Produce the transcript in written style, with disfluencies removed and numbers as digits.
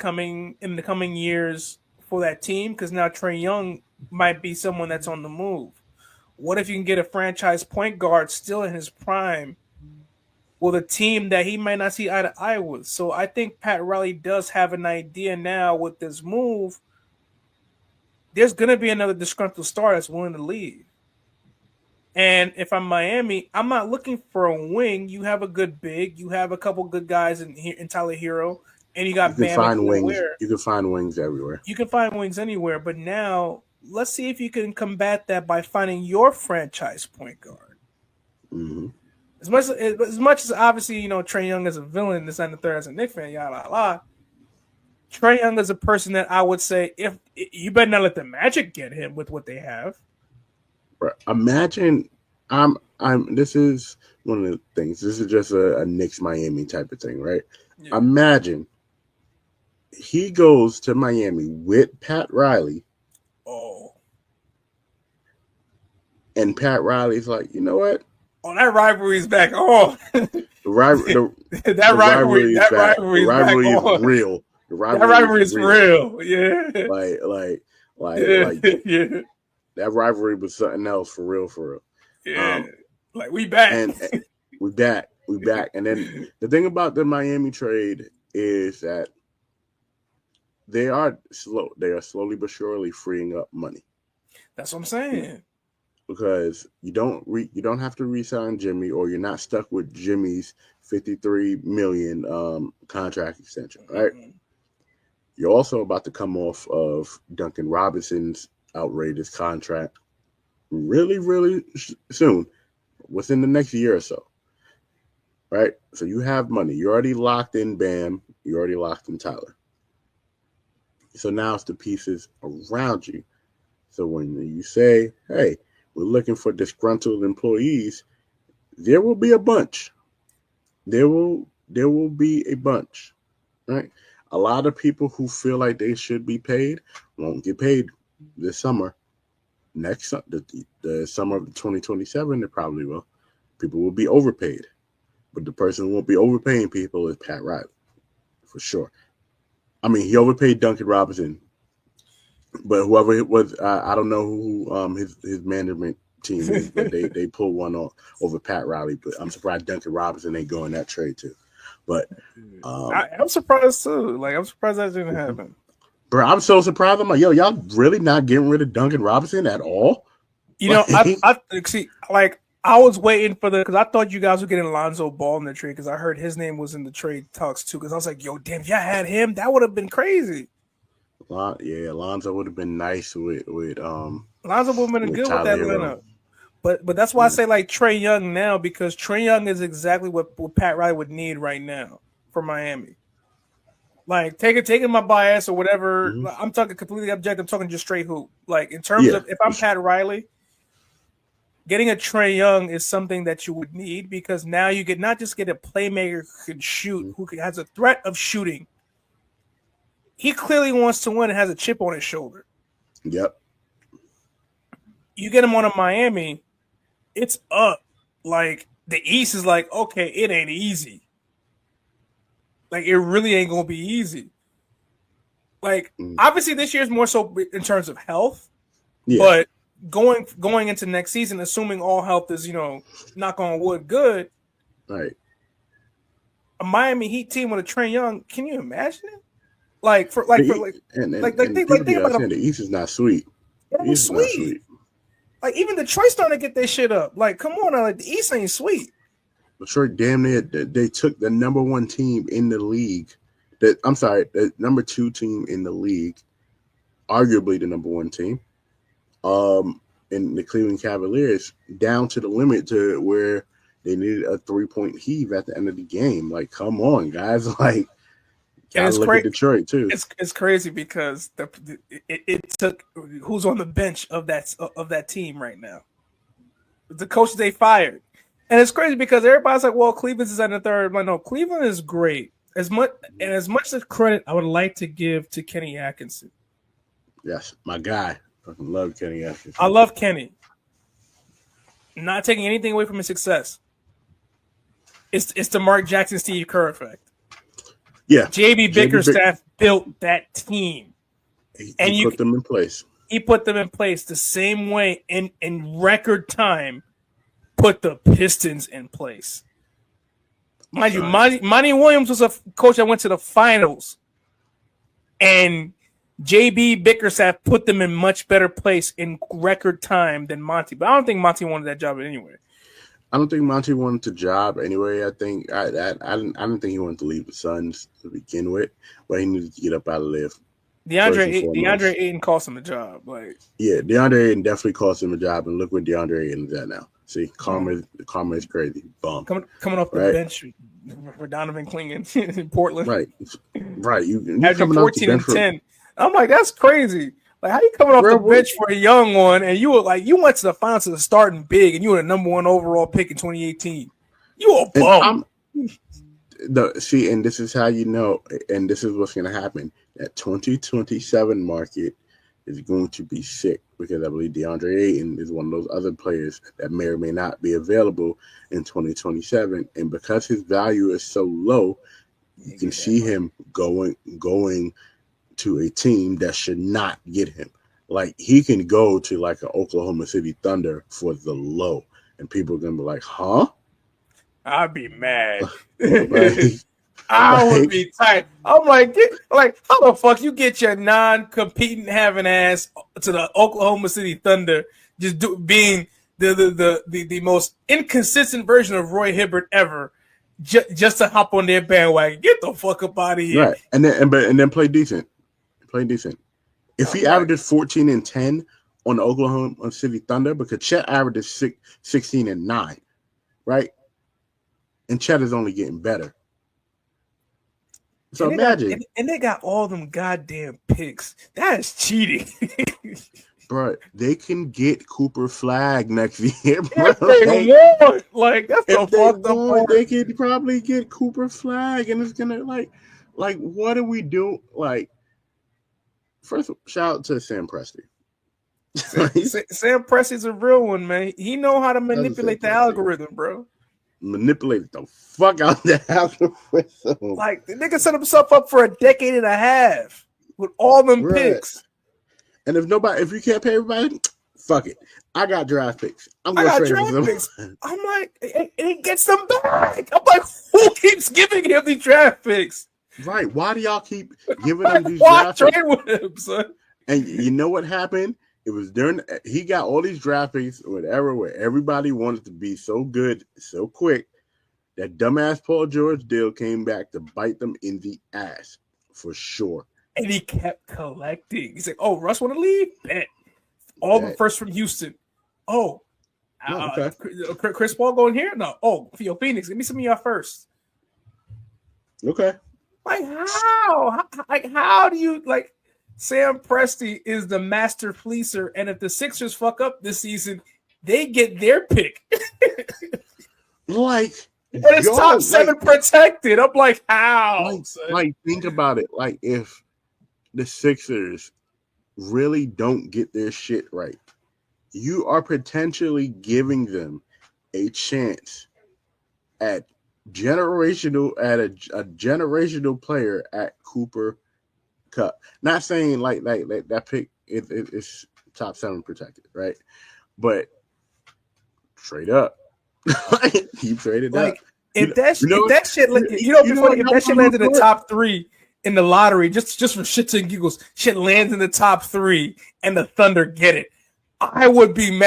coming in the coming years for that team? Because now Trae Young might be someone that's on the move. What if you can get a franchise point guard still in his prime with a team that he might not see eye to eye with? So I think Pat Riley does have an idea now with this move. There's going to be another disgruntled star that's willing to leave. And if I'm Miami, I'm not looking for a wing. You have a good big. You have a couple good guys in Tyler Hero, and you You got can Bam find and wings. Ware. You can find wings everywhere. You can find wings anywhere. But now, let's see if you can combat that by finding your franchise point guard. Mm-hmm. As much as obviously Trae Young is a villain, this and the third as a Knicks fan, yada yada. Trae Young is a person that I would say if you better not let the Magic get him with what they have. Imagine, this is one of the things. This is just a Knicks Miami type of thing, right? Yeah. Imagine he goes to Miami with Pat Riley. Oh. And Pat Riley's like, you know what? Oh, that rivalry's back on. That rivalry is real. The rivalry is real. Yeah. Yeah. That rivalry was something else for real. Yeah. We back. And we back. And then the thing about the Miami trade is that they are slowly but surely freeing up money. That's what I'm saying. Because you don't have to re-sign Jimmy, or you're not stuck with Jimmy's $53 million contract extension, right? Mm-hmm. You're also about to come off of Duncan Robinson's outrageous contract really, really soon, within the next year or so, right? So you have money. You already locked in Bam. You already locked in Tyler. So now it's the pieces around you. So when you say, hey, we're looking for disgruntled employees, there will be a bunch. There will be a bunch, right? A lot of people who feel like they should be paid won't get paid this summer. Next, the summer of 2027, they probably will. People will be overpaid. But the person who won't be overpaying people is Pat Riley, for sure. I mean, he overpaid Duncan Robinson. But whoever it was, I don't know who his management team is, but they pulled one over Pat Riley. But I'm surprised Duncan Robinson ain't going that trade too. But I'm surprised too. I'm surprised that didn't happen. Bro, I'm so surprised. I'm like, yo, y'all really not getting rid of Duncan Robinson at all? I see. I was waiting for because I thought you guys were getting Alonzo Ball in the trade because I heard his name was in the trade talks too. Because I was like, yo, damn, if y'all had him, that would have been crazy. Yeah, Alonzo would have been nice with Alonzo would have been good Tyler with that lineup. But that's why I say Trae Young now, because Trae Young is exactly what Pat Riley would need right now for Miami. Taking my bias or whatever. Mm-hmm. I'm talking completely objective. I'm talking just straight hoop. In terms of if I'm Pat Riley, getting a Trae Young is something that you would need, because now you could not just get a playmaker who can shoot, who has a threat of shooting. He clearly wants to win and has a chip on his shoulder. Yep. You get him on a Miami, it's up. The East is okay, it ain't easy. It really ain't gonna be easy. Obviously this year's more so in terms of health. Yeah. But going into next season, assuming all health is, knock on wood, good. Right. A Miami Heat team with a Trae Young, can you imagine it? Think about it. The East is not sweet. The East is not sweet. Even Detroit starting to get their shit up. Come on now, the East ain't sweet. Detroit damn near they took the number one team in the league. The number two team in the league, arguably the number one team, in the Cleveland Cavaliers, down to the limit to where they needed a 3-point heave at the end of the game. Come on, guys! Gotta look at Detroit too. It's crazy because it took who's on the bench of that team right now. The coach they fired, and it's crazy because everybody's like, "Well, Cleveland's in the third." No, Cleveland is great. As much as credit I would like to give to Kenny Atkinson. Yes, my guy. I love Kenny Atkinson. I love Kenny. Not taking anything away from his success. It's the Mark Jackson, Steve Kerr effect. Yeah, JB Bickerstaff built that team. He put them in place. He put them in place the same way in record time. Put the Pistons in place. Mind you, Monty Williams was a coach that went to the finals, and JB Bickerstaff put them in much better place in record time than Monty. But I don't think Monty wanted that job anyway. I don't think Monty wanted the job anyway. I think I don't think he wanted to leave the Suns to begin with, but he needed to get up out of there. DeAndre Ayton cost him a job. Yeah, DeAndre Ayton definitely cost him a job, and look where DeAndre Ayton is at now. See, karma is crazy. Bum. Coming off the bench for Donovan Clingan in Portland. Right. You averaging 14 and 10. I'm like, that's crazy. Like, how you coming off the bench for a young one, and you went to the finals as a starting big, and you were the number 1 overall pick in 2018. You a bum. And this is how you know, and this is what's going to happen. That 2027 market is going to be sick because I believe DeAndre Ayton is one of those other players that may or may not be available in 2027. And because his value is so low, you can see him going to a team that should not get him. Like, he can go to like an Oklahoma City Thunder for the low, and people are going to be like, huh? I'd be mad. I would be tight. I'm like, how the fuck you get your non-competing having ass to the Oklahoma City Thunder, being the most inconsistent version of Roy Hibbert ever, just to hop on their bandwagon? Get the fuck up out of here. Right, and then play decent. If he averages 14 and 10 on the Oklahoma City Thunder, because Chet averages 16 and 9, right? And Chet is only getting better. So imagine. And they got all them goddamn picks. That is cheating. Bro, they can get Cooper Flag next year, bro. If they want. Like, that's the fucked up part. They could probably get Cooper Flag, and it's going to, like, what do we do? Like, first, shout out to Sam Presti. Sam Presti's a real one, man. He know how to manipulate the algorithm, bro. Manipulate the fuck out the algorithm. Like, the nigga set himself up for a decade and a half with all them picks. And if you can't pay everybody, fuck it. I got draft picks. I'm like, it gets them back. I'm like, who keeps giving him these draft picks? Right. Why do y'all keep giving him these draft picks? Trade with him, son. And you know what happened? It was he got all these draft picks, whatever, where everybody wanted to be so good, so quick, that dumbass Paul George deal came back to bite them in the ass, for sure. And he kept collecting. He's like, oh, Russ want to leave? Bet. All the first from Houston. Oh, okay. Chris Paul going here? No. Oh, for your Phoenix, give me some of y'all first. Okay. Like, how? How do you, like, Sam Presti is the master fleecer, and if the Sixers fuck up this season, they get their pick. Like, and it's top 7 protected. I'm like, how? Like, think about it. Like, if the Sixers really don't get their shit right, you are potentially giving them a chance at a generational player at Cooper Cup. Not saying like that pick is top 7 protected, right? But trade up. Keep trading up. If that shit lands in the top 3 in the lottery, just for shits and giggles, shit lands in the top 3 and the Thunder get it, I would be mad.